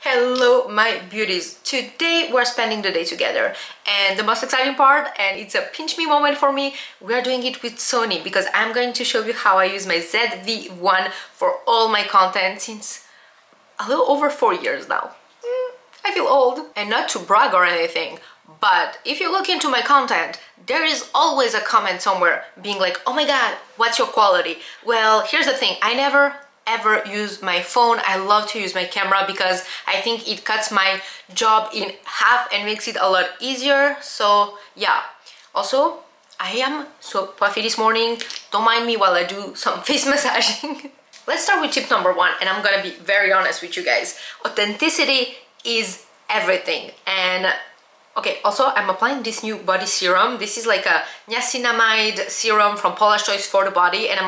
Hello my beauties, today we're spending the day together and the most exciting part, and it's a pinch me moment for me, we're doing it with Sony because I'm going to show you how I use my ZV-1 for all my content since a little over 4 years now. I feel old, and not to brag or anything, but if you look into my content, there is always a comment somewhere being like, oh my god, what's your quality? Well, here's the thing, I never ever use my phone. I love to use my camera because I think it cuts my job in half and makes it a lot easier. So yeah, also I am so puffy this morning, don't mind me while I do some face massaging. Let's start with tip number 1, and I'm gonna be very honest with you guys. Authenticity is everything. And okay, also I'm applying this new body serum. This is like a niacinamide serum from Paula's Choice for the body, and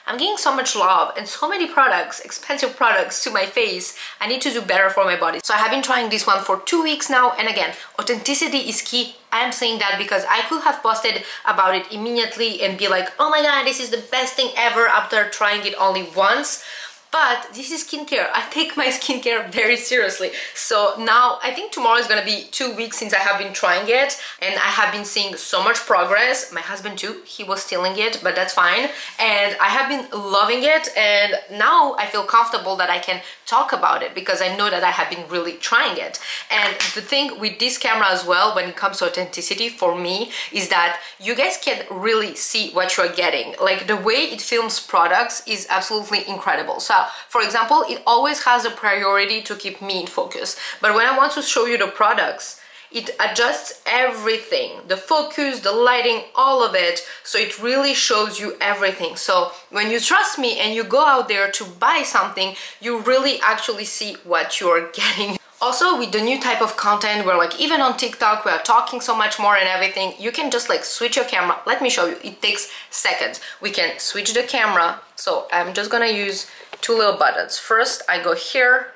I'm getting so much love and so many products, expensive products to my face. I need to do better for my body. So I have been trying this one for 2 weeks now, and again, authenticity is key. I'm saying that because I could have posted about it immediately and be like, oh my god, this is the best thing ever after trying it only once. But this is skincare. I take my skincare very seriously. So now I think tomorrow is gonna be 2 weeks since I have been trying it, and I have been seeing so much progress. My husband too, he was stealing it, but that's fine. And I have been loving it, and now I feel comfortable that I can talk about it because I know that I have been really trying it. And the thing with this camera as well, when it comes to authenticity for me, is that you guys can really see what you're getting. Like the way it films products is absolutely incredible. So for example, it always has a priority to keep me in focus, but when I want to show you the products, it adjusts everything, the focus, the lighting, all of it, so it really shows you everything. So when you trust me and you go out there to buy something, you really actually see what you're getting. Also, with the new type of content where like even on TikTok we are talking so much more and everything, you can just like switch your camera. Let me show you, it takes seconds. We can switch the camera. So I'm just gonna use 2 little buttons. First I go here,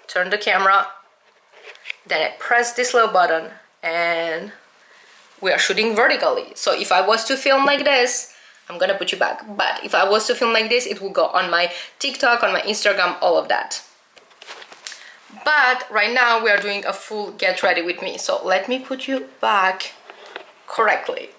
turn the camera, then I press this little button and we are shooting vertically. So if I was to film like this, I'm gonna put you back, but if I was to film like this, it will go on my TikTok, on my Instagram, all of that. But right now we are doing a full get ready with me, so let me put you back correctly.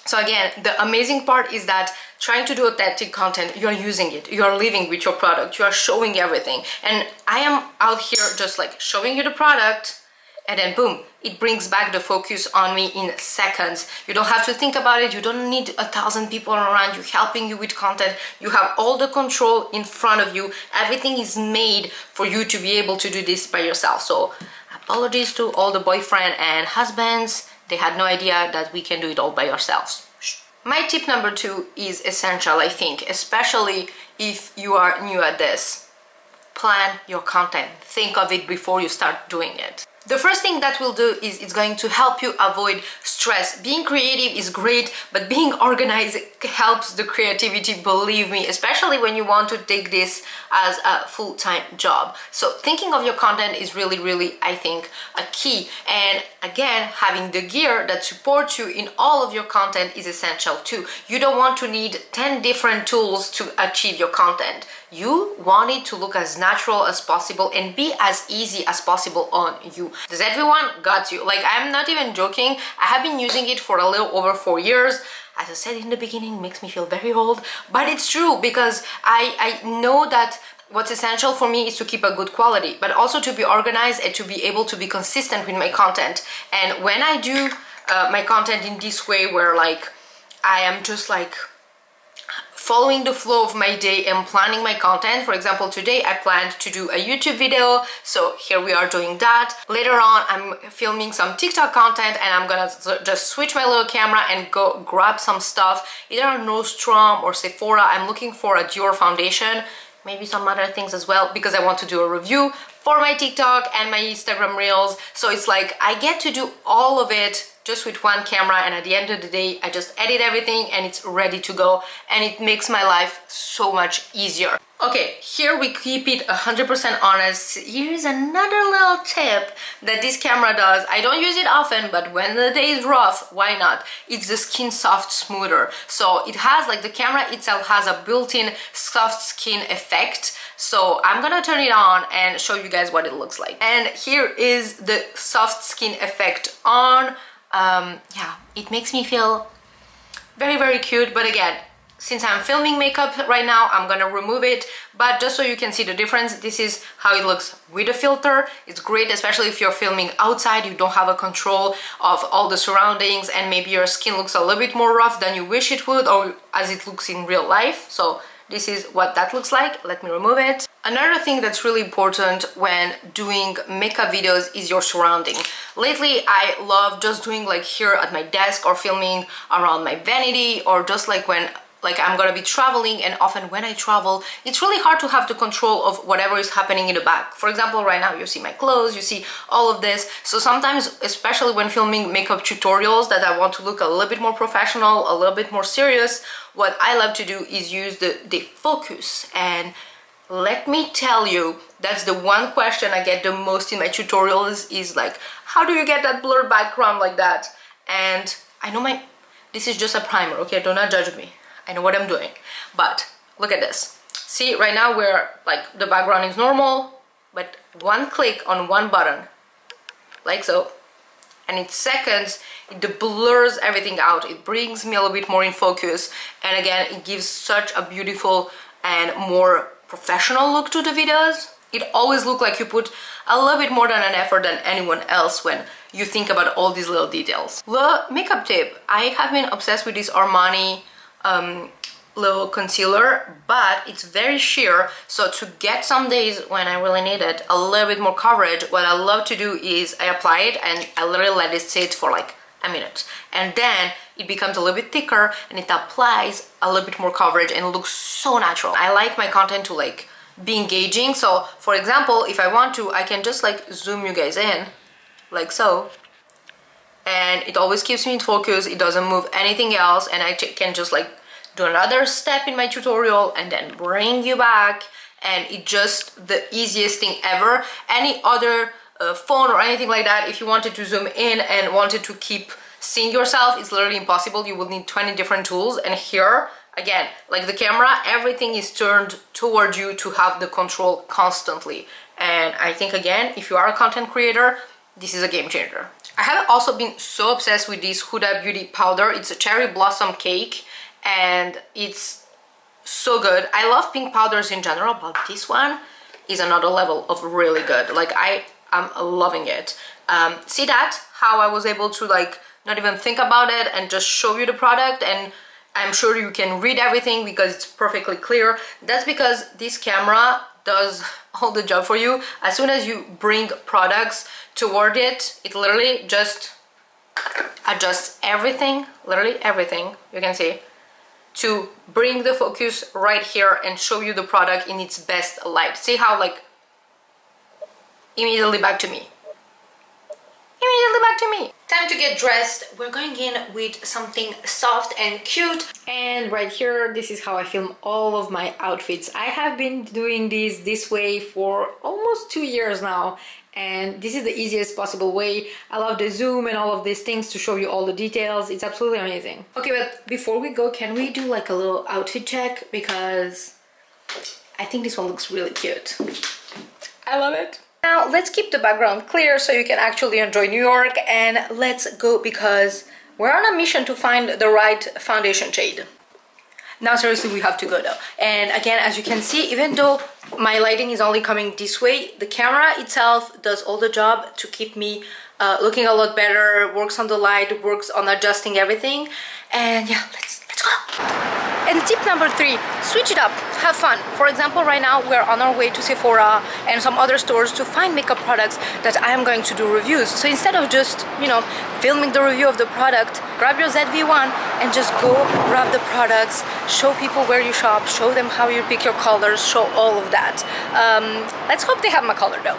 So again, the amazing part is that trying to do authentic content, you are using it, you are living with your product, you are showing everything. And I am out here just like showing you the product, and then boom, it brings back the focus on me in seconds. You don't have to think about it, you don't need 1,000 people around you helping you with content. You have all the control in front of you. Everything is made for you to be able to do this by yourself. So apologies to all the boyfriend and husbands, they had no idea that we can do it all by ourselves. My tip number 2 is essential, I think, especially if you are new at this. Plan your content. Think of it before you start doing it. The first thing that we'll do is it's going to help you avoid stress. Being creative is great, but being organized helps the creativity, believe me, especially when you want to take this as a full-time job. So thinking of your content is really, I think, a key. And again, having the gear that supports you in all of your content is essential too. You don't want to need 10 different tools to achieve your content. You want it to look as natural as possible and be as easy as possible on you. The ZV-1 got you. Like, I'm not even joking. I have been using it for a little over 4 years. As I said in the beginning, makes me feel very old, but it's true because I know that what's essential for me is to keep a good quality, but also to be organized and to be able to be consistent with my content. And when I do my content in this way where like I am just like following the flow of my day and planning my content. For example, today I planned to do a YouTube video, so here we are doing that. Later on, I'm filming some TikTok content and I'm gonna just switch my little camera and go grab some stuff, either on Nordstrom or Sephora. I'm looking for a Dior foundation, maybe some other things as well, because I want to do a review for my TikTok and my Instagram Reels. So it's like I get to do all of it just with one camera, and at the end of the day I just edit everything and it's ready to go, and it makes my life so much easier. Okay, here we keep it 100% honest. Here's another little tip that this camera does. I don't use it often, but when the day is rough, why not? It's the Skin Soft Smoother. So it has, like, the camera itself has a built-in soft skin effect So I'm gonna turn it on and show you guys what it looks like. And here is the soft skin effect on. Yeah, it makes me feel very, very cute. But again, since I'm filming makeup right now, I'm gonna remove it, but just so you can see the difference, this is how it looks with a filter. It's great, especially if you're filming outside, you don't have a control of all the surroundings, and maybe your skin looks a little bit more rough than you wish it would, or as it looks in real life. So this is what that looks like. Let me remove it. Another thing that's really important when doing makeup videos is your surrounding. Lately, I love just doing like here at my desk, or filming around my vanity, or just like when I'm gonna be traveling, and often when I travel, it's really hard to have the control of whatever is happening in the back. For example, right now you see my clothes, you see all of this. So sometimes, especially when filming makeup tutorials that I want to look a little bit more professional, a little bit more serious, what I love to do is use the focus. And let me tell you, that's the one question I get the most in my tutorials, is like, how do you get that blurred background like that? And I know this is just a primer, okay? Do not judge me. I know what I'm doing, but look at this. See, right now where like the background is normal, but one click on one button, like so, and in seconds, it blurs everything out. It brings me a little bit more in focus, and again, it gives such a beautiful and more professional look to the videos. It always looks like you put a little bit more than an effort than anyone else when you think about all these little details. The makeup tip, I have been obsessed with this Armani little concealer, but it's very sheer, so to get some days when I really need it a little bit more coverage, what I love to do is I apply it and I literally let it sit for like a minute, and then it becomes a little bit thicker and it applies a little bit more coverage and it looks so natural. I like my content to like be engaging, so for example, if I want to, I can just like zoom you guys in like so, and it always keeps me in focus. It doesn't move anything else, and I can just like do another step in my tutorial and then bring you back, and it's just the easiest thing ever. Any other phone or anything like that, if you wanted to zoom in and wanted to keep seeing yourself, it's literally impossible. You will need 20 different tools, and here again, like the camera, everything is turned toward you to have the control constantly. And I think again, if you are a content creator, this is a game changer. I have also been so obsessed with this Huda Beauty powder. It's a cherry blossom cake, and it's so good. I love pink powders in general, but this one is another level of really good. Like I'm loving it. See that? How I was able to like not even think about it and just show you the product, and I'm sure you can read everything because it's perfectly clear. That's because this camera does all the job for you. As soon as you bring products toward it, it literally just adjusts everything, literally everything, you can see, to bring the focus right here and show you the product in its best light. See how like immediately back to me. Immediately back to me. Time to get dressed. We're going in with something soft and cute. And right here, this is how I film all of my outfits. I have been doing this way for almost 2 years now, and this is the easiest possible way. I love the zoom and all of these things to show you all the details. It's absolutely amazing. Okay, but before we go, can we do like a little outfit check? Because I think this one looks really cute. I love it. Now let's keep the background clear so you can actually enjoy New York, and let's go because we're on a mission to find the right foundation shade. Now seriously, we have to go though. And again, as you can see, even though my lighting is only coming this way, the camera itself does all the job to keep me looking a lot better, works on the light, works on adjusting everything. And yeah, let's go. And tip number 3, switch it up, have fun. For example, right now we're on our way to Sephora and some other stores to find makeup products that I am going to do reviews. So instead of just, you know, filming the review of the product, grab your ZV-1 and just go grab the products, show people where you shop, show them how you pick your colors, show all of that. Let's hope they have my color though.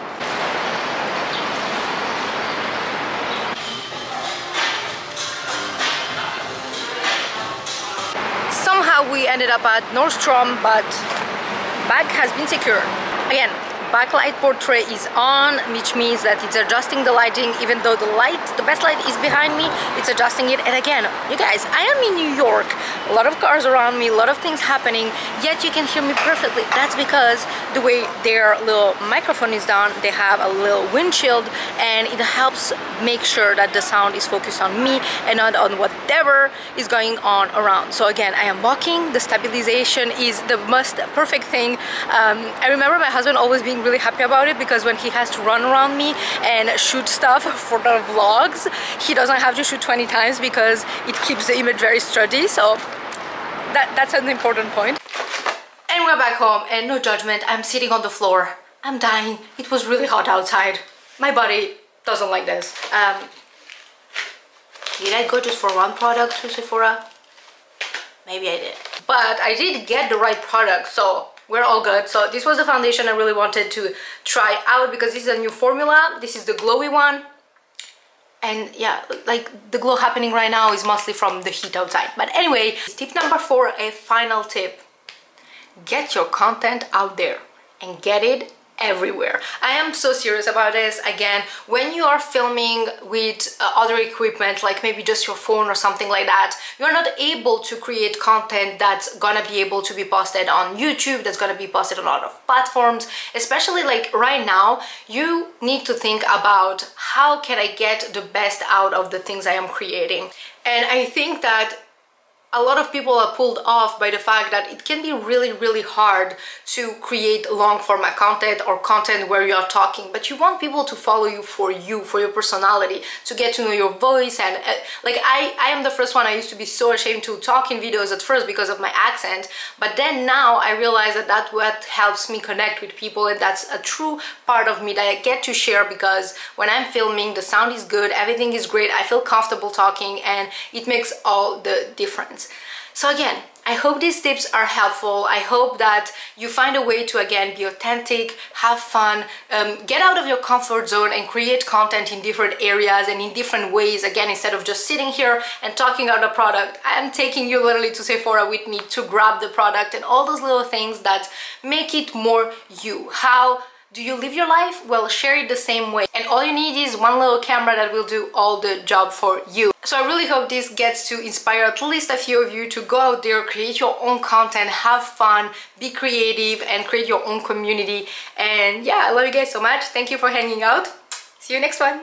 Somehow we ended up at Nordstrom, but bag has been secured. Again, backlight portrait is on, which means that it's adjusting the lighting. Even though the best light is behind me, it's adjusting it. And again, you guys, I am in New York, a lot of cars around me, a lot of things happening, yet you can hear me perfectly. That's because the way their little microphone is done, they have a little windshield, and it helps make sure that the sound is focused on me and not on whatever is going on around. So again, I am walking, the stabilization is the most perfect thing. I remember my husband always being really happy about it, because when he has to run around me and shoot stuff for the vlogs, he doesn't have to shoot 20 times because it keeps the image very sturdy. So that's an important point. And we're back home, and no judgment, I'm sitting on the floor. I'm dying. It was really hot outside. My body doesn't like this. Did I go just for one product to Sephora? Maybe I did. But I did get the right product, so we're all good. So this was the foundation I really wanted to try out, because this is a new formula. This is the glowy one. And yeah, like the glow happening right now is mostly from the heat outside. But anyway, tip number 4, a final tip. Get your content out there and get it everywhere. I am so serious about this. Again, when you are filming with other equipment, like maybe just your phone or something like that, you're not able to create content that's gonna be able to be posted on YouTube, that's gonna be posted on a lot of platforms. Especially like right now, you need to think about how can I get the best out of the things I am creating. And I think that a lot of people are pulled off by the fact that it can be really hard to create long format content or content where you're talking, but you want people to follow you, for your personality, to get to know your voice. And like I am the first one. I used to be so ashamed to talk in videos at first because of my accent, but then now I realize that that's what helps me connect with people, and that's a true part of me that I get to share, because when I'm filming, the sound is good, everything is great, I feel comfortable talking, and it makes all the difference. So again, I hope these tips are helpful. I hope that you find a way to, again, be authentic, have fun, get out of your comfort zone and create content in different areas and in different ways. Again, instead of just sitting here and talking about the product, I'm taking you literally to Sephora with me to grab the product and all those little things that make it more you. How do you live your life? Well, share it the same way. And all you need is one little camera that will do all the job for you. So I really hope this gets to inspire at least a few of you to go out there, create your own content, have fun, be creative, and create your own community. And yeah, I love you guys so much. Thank you for hanging out. See you next one.